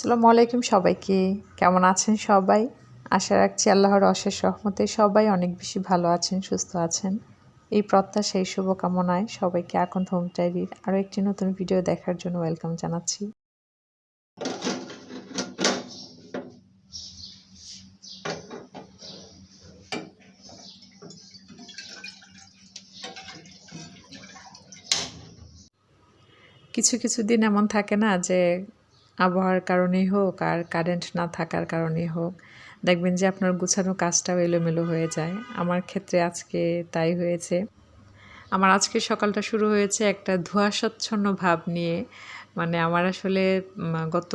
আসসালামু আলাইকুম সবাইকে। কেমন আছেন সবাই? আশা রাখছি আল্লাহর অশেষ রহমতে সবাই অনেক বেশি ভালো আছেন, সুস্থ আছেন। এই প্রত্যাশায় শুভকামনায় সবাইকে আকন্দ হোম ডায়েরির আরও একটি নতুন ভিডিও দেখার জন্য ওয়েলকাম জানাচ্ছি। কিছু কিছু দিন এমন থাকে না যে আবহাওয়ার কারণেই হোক আর কারেন্ট না থাকার কারণেই হোক, দেখবেন যে আপনার গুছানো কাজটাও এলোমেলো হয়ে যায়। আমার ক্ষেত্রে আজকে তাই হয়েছে। আমার আজকের সকালটা শুরু হয়েছে একটা ধোঁয়াশাচ্ছন্ন ভাব নিয়ে। মানে আমার আসলে গত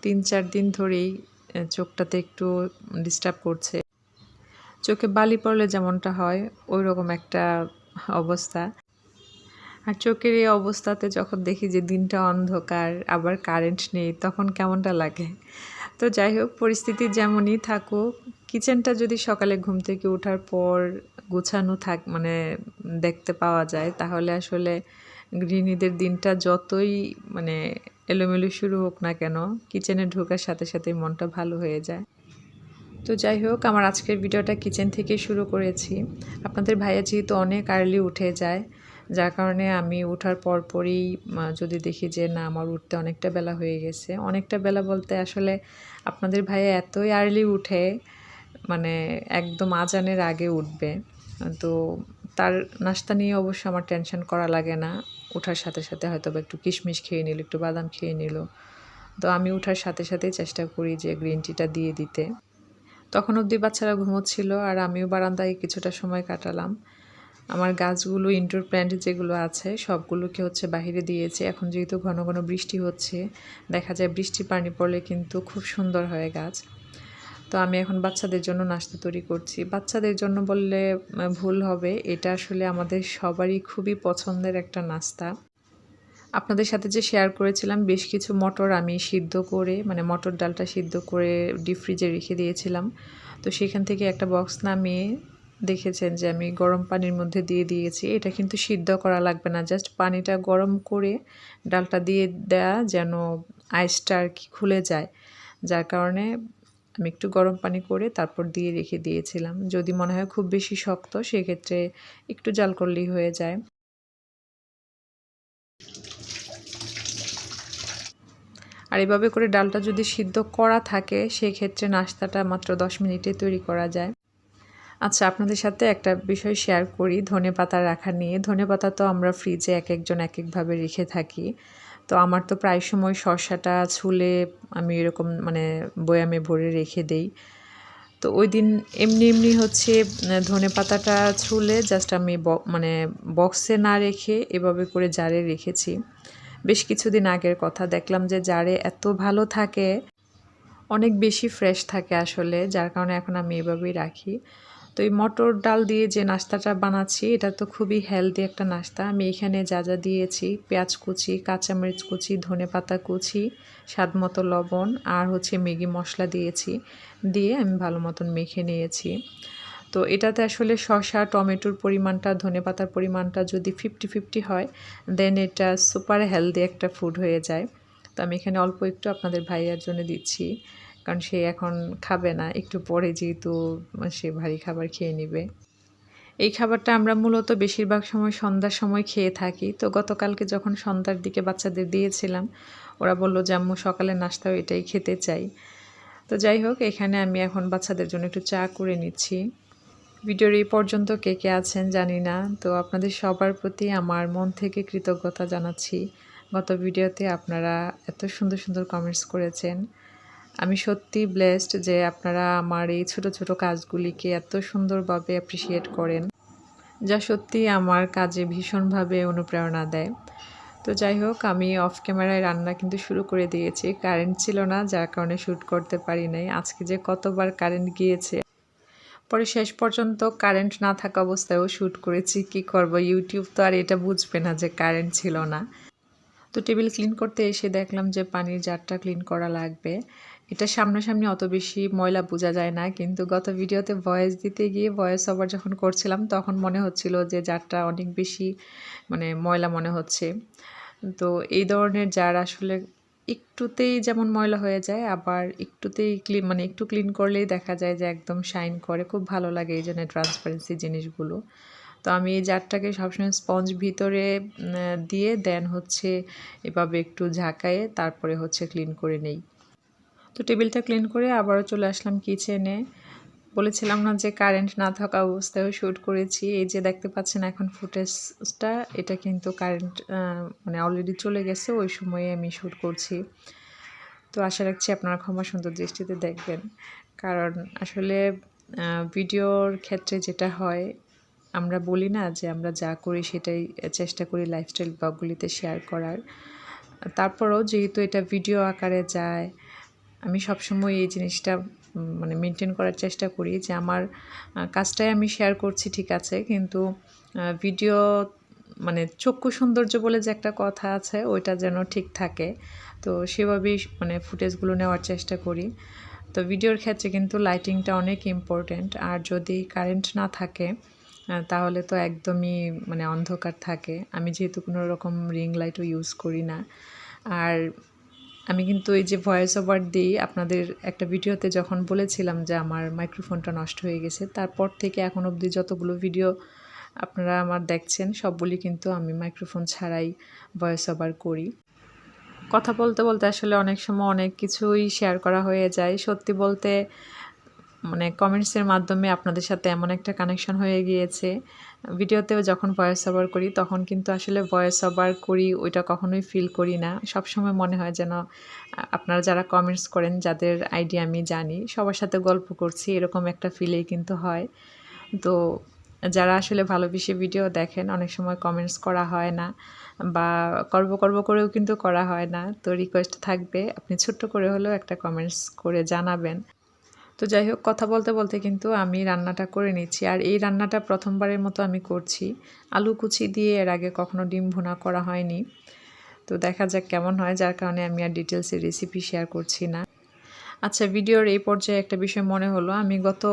৩-৪ দিন ধরেই চোখটাতে একটু ডিস্টার্ব করছে। চোখে বালি পড়লে যেমনটা হয় ওইরকম একটা অবস্থা। আর চোখের এই অবস্থাতে যখন দেখি যে দিনটা অন্ধকার, আবার কারেন্ট নেই, তখন কেমনটা লাগে। তো যাই হোক, পরিস্থিতি যেমনই থাকুক, কিচেনটা যদি সকালে ঘুম থেকে ওঠার পর গোছানো মানে দেখতে পাওয়া যায়, তাহলে আসলে গৃহিণীদের দিনটা যতই মানে এলোমেলো শুরু হোক না কেন, কিচেনে ঢোকার সাথে সাথেই মনটা ভালো হয়ে যায়। তো যাই হোক, আমার আজকের ভিডিওটা কিচেন থেকে শুরু করেছি। আপনাদের ভাইয়া যেহেতু অনেক আর্লি উঠে যায়, যার কারণে আমি ওঠার পরপরই যদি দেখি যে না, আমার উঠতে অনেকটা বেলা হয়ে গেছে। অনেকটা বেলা বলতে আসলে আপনাদের ভাইয়া এতই আর্লি উঠে, মানে একদম আজানের আগে উঠবে। তো তার নাস্তা নিয়ে অবশ্য আমার টেনশন করা লাগে না। ওঠার সাথে সাথে হয়তো বা একটু কিশমিশ খেয়ে নিল, একটু বাদাম খেয়ে নিল। তো আমি ওঠার সাথে সাথেই চেষ্টা করি যে গ্রিন টিটা দিয়ে দিতে। তখন অবধি বাচ্চারা ঘুমোচ্ছিল আর আমিও বারান্দায় কিছুটা সময় কাটালাম। আমার গাছগুলো, ইনডোর প্ল্যান্ট যেগুলো আছে সবগুলোকে বাহিরে দিয়েছি। এখন যেহেতু ঘন ঘন বৃষ্টি হচ্ছে, দেখা যায় বৃষ্টির পানি পড়লে কিন্তু খুব সুন্দর হয় গাছ। তো আমি এখন বাচ্চাদের জন্য নাস্তা তৈরি করছি। বাচ্চাদের জন্য বললে ভুল হবে, এটা আসলে আমাদের সবারই খুবই পছন্দের একটা নাস্তা। আপনাদের সাথে যে শেয়ার করেছিলাম বেশ কিছু মটর আমি সিদ্ধ করে, মানে মটর ডালটা সিদ্ধ করে ডিপ ফ্রিজে রেখে দিয়েছিলাম। তো সেখান থেকে একটা বক্স নামিয়ে দেখেছেন যে আমি গরম পানির মধ্যে দিয়ে দিয়েছি। এটা কিন্তু সিদ্ধ করা লাগবে না, জাস্ট পানিটা গরম করে ডালটা দিয়ে দেয়া যেন আইসটা আর কি খুলে যায়। যার কারণে আমি একটু গরম পানি করে তারপর দিয়ে রেখে দিয়েছিলাম। যদি মনে হয় খুব বেশি শক্ত, সেক্ষেত্রে একটু জাল করলেই হয়ে যায়। আর এভাবে করে ডালটা যদি সিদ্ধ করা থাকে, সেক্ষেত্রে নাস্তাটা মাত্র 10 মিনিটে তৈরি করা যায়। আচ্ছা, আপনাদের সাথে একটা বিষয় শেয়ার করি ধনেপাতা রাখা নিয়ে। ধনেপাতা তো আমরা ফ্রিজে এক একজন এক একভাবে রেখে থাকি। তো আমার তো প্রায় সময় শসাটা ছুলে আমি এরকম মানে বয়ামে ভরে রেখে দেই। তো ওই দিন এমনি এমনি ধনেপাতাটা ছুলে জাস্ট আমি মানে বক্সে না রেখে এভাবে করে জারে রেখেছি। বেশ কিছুদিন আগের কথা, দেখলাম যে জারে এত ভালো থাকে, অনেক বেশি ফ্রেশ থাকে আসলে, যার কারণে এখন আমি এভাবেই রাখি। তো এই মটর ডাল দিয়ে যে নাস্তাটা বানাচ্ছি, এটা তো খুবই হেলদি একটা নাস্তা। আমি এখানে যা যা দিয়েছি, পেঁয়াজ কুচি, কাঁচামরিচ কুচি, ধনেপাতা কুচি, স্বাদ মতো লবণ আর ম্যাগি মশলা দিয়েছি। দিয়ে আমি ভালো মতন মেখে নিয়েছি। তো এটাতে আসলে শসা, টমেটোর পরিমাণটা, ধনেপাতার পরিমাণটা যদি 50-50 হয়, দেন এটা সুপার হেলদি একটা ফুড হয়ে যায়। তো আমি এখানে অল্প একটু আপনাদের ভাইয়ার জন্য দিচ্ছি, কারণ সে এখন খাবে না, একটু পরে যেহেতু সে ভারী খাবার খেয়ে নেবে। এই খাবারটা আমরা মূলত বেশিরভাগ সময় সন্ধ্যার সময় খেয়ে থাকি। তো গতকালকে যখন সন্ধ্যার দিকে বাচ্চাদের দিয়েছিলাম, ওরা বলল যে আম্মু সকালের নাস্তাও এটাই খেতে চাই। তো যাই হোক, এখানে আমি এখন বাচ্চাদের জন্য একটু চা করে নিচ্ছি। ভিডিওর এই পর্যন্ত কে কে আছেন জানি না, তো আপনাদের সবার প্রতি আমার মন থেকে কৃতজ্ঞতা জানাচ্ছি। গত ভিডিওতে আপনারা এত সুন্দর সুন্দর কমেন্টস করেছেন। আমি সত্যি ব্লেসড যে আপনারা আমার এই ছোট ছোট কাজগুলিকে এত সুন্দরভাবে অ্যাপ্রিসিয়েট করেন, যা সত্যি আমার কাজে ভীষণভাবে অনুপ্রেরণা দেয়। তো যাই হোক, আমি অফ ক্যামেরায় রান্না কিন্তু শুরু করে দিয়েছি। কারেন্ট ছিল না, যার কারণে শ্যুট করতে পারি নাই। আজকে যে কতবার কারেন্ট গিয়েছে, পরে শেষ পর্যন্ত কারেন্ট না থাকা অবস্থায়ও শ্যুট করেছি। কি করব, ইউটিউব তো আর এটা বুঝবে না যে কারেন্ট ছিল না। তো টেবিল ক্লিন করতে এসে দেখলাম যে পানির জারটা ক্লিন করা লাগবে। এটা সামনাসামনি অত বেশি ময়লা বোঝা যায় না, কিন্তু গত ভিডিওতে ভয়েস দিতে গিয়ে ভয়েস ওভার যখন করছিলাম, তখন মনে হচ্ছিল যে জারটা অনেক বেশি মানে ময়লা মনে হচ্ছে। তো এই ধরনের জার আসলে একটুতেই যেমন ময়লা হয়ে যায়, আবার একটুতেই একটু ক্লিন করলেই দেখা যায় যে একদম শাইন করে। খুব ভালো লাগে এই জন্য ট্রান্সপারেন্সি জিনিসগুলো। তো আমি এই জারটাকে সবসময় স্পঞ্জ ভিতরে দিয়ে দেন হচ্ছে এভাবে একটু ঝাঁকায়ে তারপরে হচ্ছে ক্লিন করে নেই। তো টেবিলটা ক্লিন করে আবারও চলে আসলাম কিচেনে। বলেছিলাম না যে কারেন্ট না থাকা অবস্থায়ও শ্যুট করেছি। এই যে দেখতে পাচ্ছেন এখন ফুটেজটা, এটা কিন্তু কারেন্ট অলরেডি চলে গেছে, ওই সময়ে আমি শ্যুট করছি। তো আশা রাখছি আপনারা ক্ষমা সুন্দর দৃষ্টিতে দেখবেন। কারণ আসলে ভিডিওর ক্ষেত্রে যেটা হয়, আমরা বলি না যে আমরা যা করি সেটাই চেষ্টা করি লাইফস্টাইল ব্লগগুলিতে শেয়ার করার। তারপরেও যেহেতু এটা ভিডিও আকারে যায়, আমি সবসময় এই জিনিসটা মেনটেন করার চেষ্টা করি যে আমার কাজটাই আমি শেয়ার করছি ঠিক আছে, কিন্তু ভিডিও চক্ষু সৌন্দর্য বলে যে একটা কথা আছে, ওইটা যেন ঠিক থাকে। তো সেভাবেই ফুটেজগুলো নেওয়ার চেষ্টা করি। তো ভিডিওর ক্ষেত্রে কিন্তু লাইটিংটা অনেক ইম্পর্ট্যান্ট। আর যদি কারেন্ট না থাকে তাহলে তো একদমই অন্ধকার থাকে। আমি যেহেতু কোনো রকম রিং লাইটও ইউজ করি না। আর আমি কিন্তু এই যে ভয়েস ওভার দিই, আপনাদের একটা ভিডিওতে যখন বলেছিলাম যে আমার মাইক্রোফোনটা নষ্ট হয়ে গেছে, তারপর থেকে এখন অবধি যতগুলো ভিডিও আপনারা আমার দেখছেন সবগুলি কিন্তু আমি মাইক্রোফোন ছাড়াই ভয়েস ওভার করি। কথা বলতে বলতে আসলে অনেক সময় অনেক কিছুই শেয়ার করা হয়ে যায়। সত্যি বলতে কমেন্টসের মাধ্যমে আপনাদের সাথে এমন একটা কানেকশন হয়ে গিয়েছে। ভিডিওতেও যখন ভয়েস ওভার করি তখন কিন্তু আসলে ভয়েস ওভার করি ওইটা কখনোই ফিল করি না। সবসময় মনে হয় যেন আপনারা যারা কমেন্টস করেন, যাদের আইডিয়া আমি জানি, সবার সাথে গল্প করছি, এরকম একটা ফিলেই কিন্তু হয়। তো যারা আসলে ভালোবেসে ভিডিও দেখেন, অনেক সময় কমেন্টস করা হয় না বা করব করেও কিন্তু করা হয় না। তো রিকোয়েস্ট থাকবে আপনি ছোট্ট করে হলেও একটা কমেন্টস করে জানাবেন। তো যাই হোক, কথা বলতে বলতে কিন্তু আমি রান্নাটা করে নিচ্ছি। আর এই রান্নাটা প্রথমবারের মতো আমি করছি। আলু কুচি দিয়ে এর আগে কখনো ডিম ভুনা করা হয়নি। তো দেখা যাক কেমন হয়, যার কারণে আমি আর ডিটেলসে রেসিপি শেয়ার করছি না। আচ্ছা, ভিডিওর এই পর্যায়ে একটা বিষয় মনে হলো, আমি গত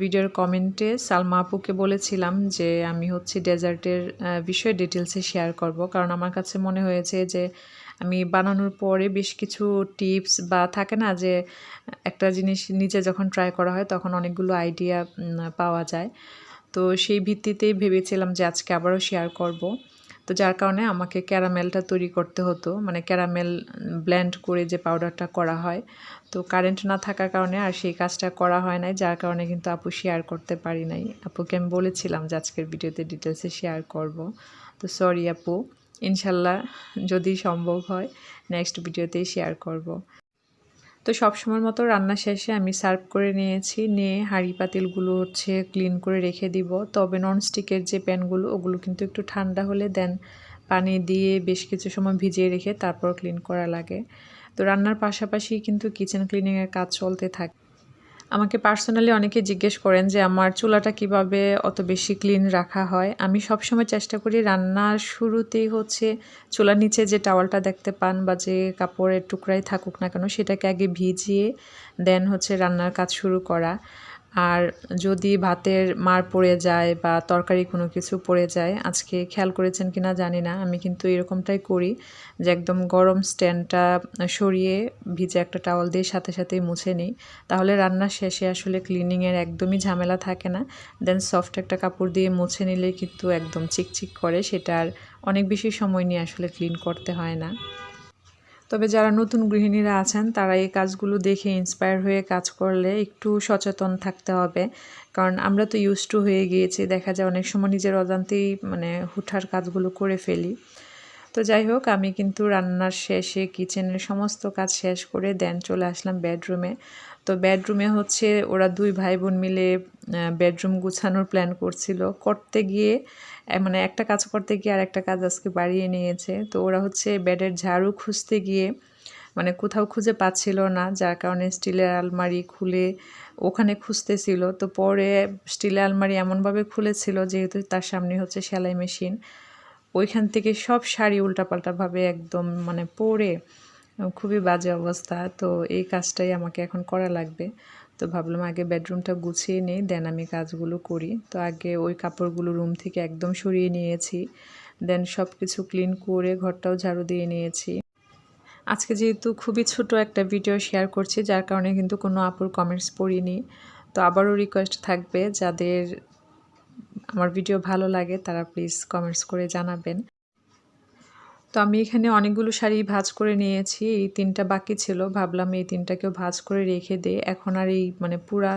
ভিডিওর কমেন্টে সালমা আপুকে বলেছিলাম যে আমি হচ্ছে ডেজার্টের বিষয়ে ডিটেলসে শেয়ার করব। কারণ আমার কাছে মনে হয়েছে যে আমি বানানোর পরে বেশ কিছু টিপস বা থাকে না যে একটা জিনিস নিজে যখন ট্রাই করা হয় তখন অনেকগুলো আইডিয়া পাওয়া যায়। তো সেই ভিত্তিতেই ভেবেছিলাম যে আজকে আবারও শেয়ার করব। তো যার কারণে আমাকে ক্যারামেলটা তৈরি করতে হতো, ক্যারামেল ব্লেন্ড করে যে পাউডারটা করা হয়। তো কারেন্ট না থাকার কারণে আর সেই কাজটা করা হয় নাই, যার কারণে কিন্তু আপু শেয়ার করতে পারি নাই। আপুকে আমি বলেছিলাম যে আজকের ভিডিওতে ডিটেলসে শেয়ার করব। তো সরি আপু, ইনশাল্লাহ যদি সম্ভব হয় নেক্সট ভিডিওতেই শেয়ার করব। তো সবসময়ের মতো রান্না শেষে আমি সার্ভ করে নিয়েছি। নিয়ে হাঁড়ি পাতিলগুলো হচ্ছে ক্লিন করে রেখে দিব। তবে ননস্টিকের যে প্যানগুলো, ওগুলো কিন্তু একটু ঠান্ডা হলে দেন পানি দিয়ে বেশ কিছু সময় ভিজিয়ে রেখে তারপর ক্লিন করা লাগে। তো রান্নার পাশাপাশি কিন্তু কিচেন ক্লিনিংয়ের কাজ চলতে থাকে। আমাকে পার্সোনালি অনেকে জিজ্ঞেস করেন যে আমার চুলাটা কিভাবে অত বেশি ক্লিন রাখা হয়। আমি সবসময় চেষ্টা করি রান্নার শুরুতেই হচ্ছে চুলার নিচে যে টাওয়ালটা দেখতে পান বা যে কাপড়ের টুকরাই থাকুক না কেন, সেটাকে আগে ভিজিয়ে দেন হচ্ছে রান্নার কাজ শুরু করা। আর যদি ভাতের মার পড়ে যায় বা তরকারি কোনো কিছু পড়ে যায়, আজকে খেয়াল করেছেন কিনা জানি না, আমি কিন্তু এরকমটাই করি যে একদম গরম স্ট্যান্ডটা সরিয়ে ভিজে একটা টাওয়াল দিয়ে সাথে সাথেই মুছে নিই। তাহলে রান্নার শেষে আসলে ক্লিনিংয়ের একদমই ঝামেলা থাকে না। দেন সফট একটা কাপড় দিয়ে মুছে নিলে কিন্তু একদম চিকচিক করে, সেটা আর অনেক বেশি সময় নিয়ে আসলে ক্লিন করতে হয় না। তবে যারা নতুন গৃহিণীরা আছেন তারা এই কাজগুলো দেখে ইন্সপায়ার হয়ে কাজ করলে একটু সচেতন থাকতে হবে। কারণ আমরা তো ইউজ টু হয়ে গিয়েছি, দেখা যায় অনেক সময় নিজের অজান্তেই হুটহাট কাজগুলো করে ফেলি। তো যাই হোক, আমি কিন্তু রান্নার শেষে কিচেনের সমস্ত কাজ শেষ করে দেন চলে আসলাম বেডরুমে। তো বেডরুমে হচ্ছে ওরা দুই ভাই বোন মিলে বেডরুম গুছানোর প্ল্যান করছিল। করতে গিয়ে একটা কাজ করতে গিয়ে আর একটা কাজ আজকে বাড়িয়ে নিয়েছে। তো ওরা হচ্ছে বেডের ঝাড়ু খুঁজতে গিয়ে কোথাও খুঁজে পাচ্ছিল না, যার কারণে স্টিলের আলমারি খুলে ওখানে খুঁজতেছিল। তো পরে স্টিলের আলমারি এমনভাবে খুলেছিল, যেহেতু তার সামনে হচ্ছে সেলাই মেশিন, ওইখান থেকে সব শাড়ি উল্টাপাল্টাভাবে একদম পরে খুবই বাজে অবস্থা। তো এই কাজটাই আমাকে এখন করা লাগবে। তো ভাবলাম আগে বেডরুমটা গুছিয়ে নিই, দেন আমি কাজগুলো করি। তো আগে ওই কাপড়গুলো রুম থেকে একদম সরিয়ে নিয়েছি, দেন সব কিছু ক্লিন করে ঘরটাও ঝাড়ু দিয়ে নিয়েছি। আজকে যেহেতু খুবই ছোট একটা ভিডিও শেয়ার করছি, যার কারণে কিন্তু কোনো আপুর কমেন্টস পড়িনি। তো আবারও রিকোয়েস্ট থাকবে, যাদের আমার ভিডিও ভালো লাগে তারা প্লিজ কমেন্টস করে জানাবেন। তো আমি এখানে অনেকগুলো শাড়ি ভাঁজ করে নিয়েছি। এই ৩ টা বাকি ছিল। ভাবলাম এই ৩ টাকেও ভাঁজ করে রেখে দেই। এখন আর এই মানে পুরা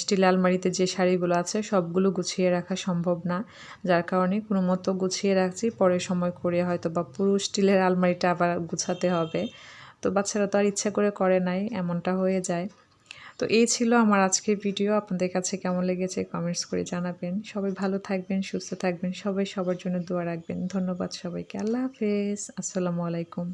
স্টিল আলমারিতে যে শাড়িগুলো আছে সবগুলো গুছিয়ে রাখা সম্ভব না। যার কারণে কোনোমতো গুছিয়ে রাখছি। পরে সময় করে হয়তোবা পুরো স্টিলের আলমারিটা আবার গুছাতে হবে। তো বাচ্চারা তো আর ইচ্ছা করে নাই, এমনটা হয়ে যায়। তো এই ছিল আমার আজকের ভিডিও। আপনাদের কাছে কেমন লেগেছে কমেন্টস করে জানাবেন। সবাই ভালো থাকবেন, সুস্থ থাকবেন। সবাই সবার জন্য দোয়া রাখবেন। ধন্যবাদ সবাইকে। আল্লাহ হাফেজ। আসসালামু আলাইকুম।